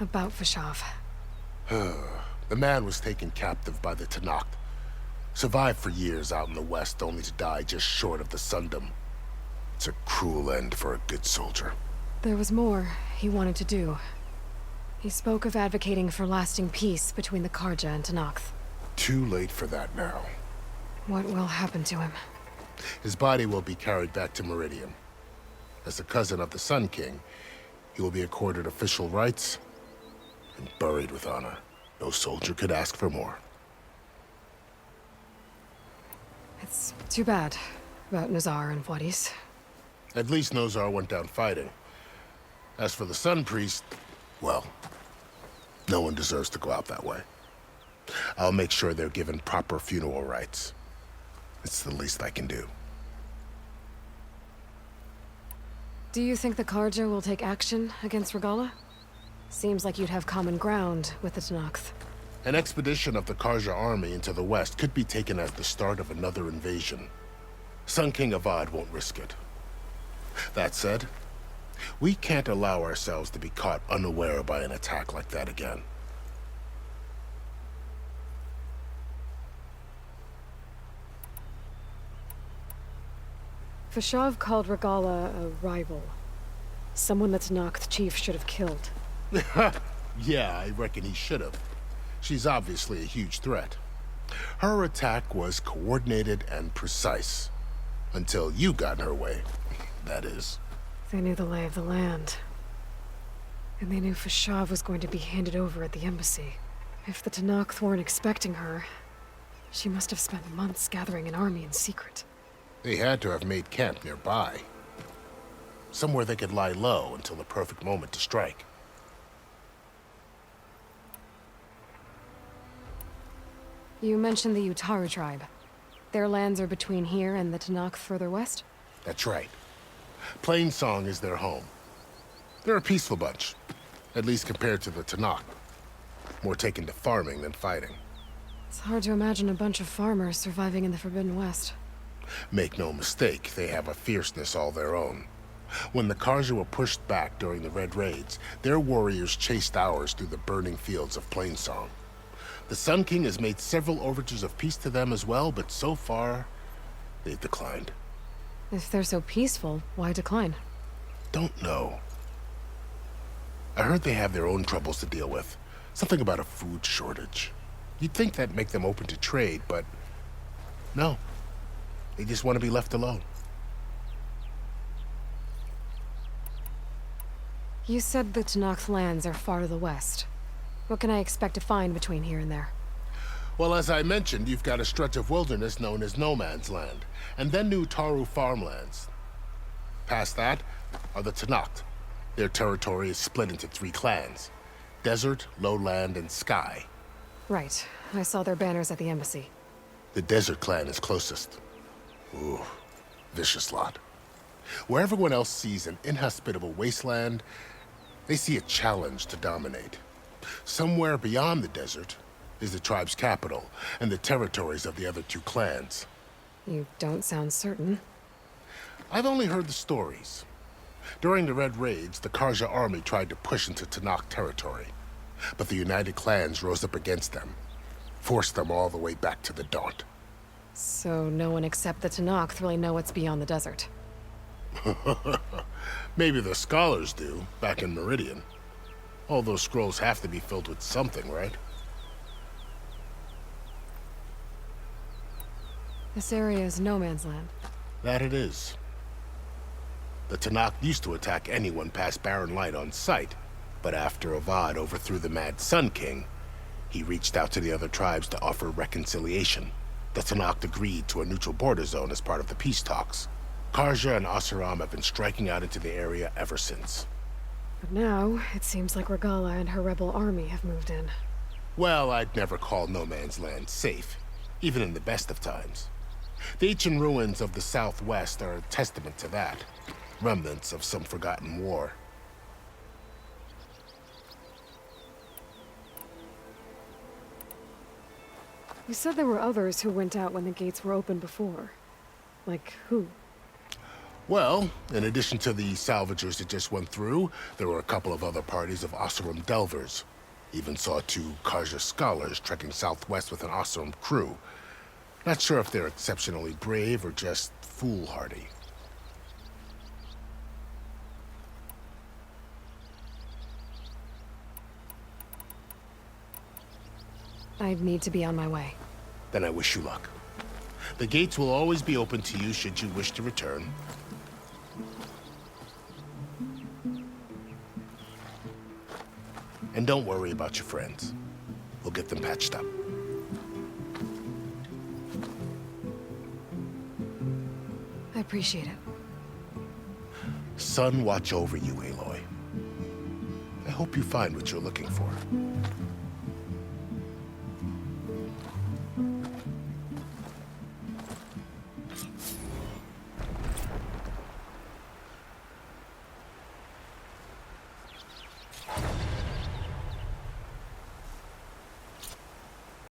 About Vashav. The man was taken captive by the Tenakth. Survived for years out in the west, only to die just short of the Sundom. It's a cruel end for a good soldier. There was more he wanted to do. He spoke of advocating for lasting peace between the Karja and Tenakth. Too late for that now. What will happen to him? His body will be carried back to Meridian. As a cousin of the Sun King, he will be accorded official rights and buried with honor. No soldier could ask for more. It's too bad about Nazar and Wadis. At least Nozar went down fighting. As for the Sun Priest, well, no one deserves to go out that way. I'll make sure they're given proper funeral rites. It's the least I can do. Do you think the Karja will take action against Regalla? Seems like you'd have common ground with the Tenakth. An expedition of the Karja army into the west could be taken as the start of another invasion. Sun King Avad won't risk it. That said, we can't allow ourselves to be caught unaware by an attack like that again. Vashav called Regalla a rival. Someone the Tenakth chief should have killed. Yeah, I reckon he should have. She's obviously a huge threat. Her attack was coordinated and precise. Until you got in her way, that is. They knew the lay of the land. And they knew Vashav was going to be handed over at the embassy. If the Tenakth weren't expecting her, she must have spent months gathering an army in secret. They had to have made camp nearby. Somewhere they could lie low until the perfect moment to strike. You mentioned the Utaru tribe. Their lands are between here and the Tenakth further west? That's right. Plainsong is their home. They're a peaceful bunch, at least compared to the Tenakth. More taken to farming than fighting. It's hard to imagine a bunch of farmers surviving in the Forbidden West. Make no mistake, they have a fierceness all their own. When the Karja were pushed back during the Red Raids, their warriors chased ours through the burning fields of Plainsong. The Sun King has made several overtures of peace to them as well, but so far, they've declined. If they're so peaceful, why decline? Don't know. I heard they have their own troubles to deal with. Something about a food shortage. You'd think that'd make them open to trade, but no. They just want to be left alone. You said the Tenakth lands are far to the west. What can I expect to find between here and there? Well, as I mentioned, you've got a stretch of wilderness known as No Man's Land, and then New Taru farmlands. Past that are the Tenakth. Their territory is split into 3 clans: Desert, Lowland, and Sky. Right. I saw their banners at the embassy. The Desert clan is closest. Ooh, vicious lot. Where everyone else sees an inhospitable wasteland, they see a challenge to dominate. Somewhere beyond the desert is the tribe's capital and the territories of the other 2 clans. You don't sound certain. I've only heard the stories. During the Red Raids, the Karja army tried to push into Tenakth territory, but the United Clans rose up against them, forced them all the way back to the Daunt. So no one except the Tenakth really know what's beyond the desert. Maybe the scholars do, back in Meridian. All those scrolls have to be filled with something, right? This area is no man's land. That it is. The Tenakth used to attack anyone past Barren Light on sight, but after Avad overthrew the Mad Sun King, he reached out to the other tribes to offer reconciliation. The Tenakth agreed to a neutral border zone as part of the peace talks. Karja and Oseram have been striking out into the area ever since. But now, it seems like Regalla and her rebel army have moved in. Well, I'd never call No Man's Land safe, even in the best of times. The ancient ruins of the Southwest are a testament to that. Remnants of some forgotten war. You said there were others who went out when the gates were open before. Like who? Well, in addition to the salvagers that just went through, there were a couple of other parties of Oseram delvers. Even saw 2 Karja scholars trekking southwest with an Oseram crew. Not sure if they're exceptionally brave or just foolhardy. I need to be on my way. Then I wish you luck. The gates will always be open to you should you wish to return. And don't worry about your friends. We'll get them patched up. I appreciate it. Sun watch over you, Aloy. I hope you find what you're looking for.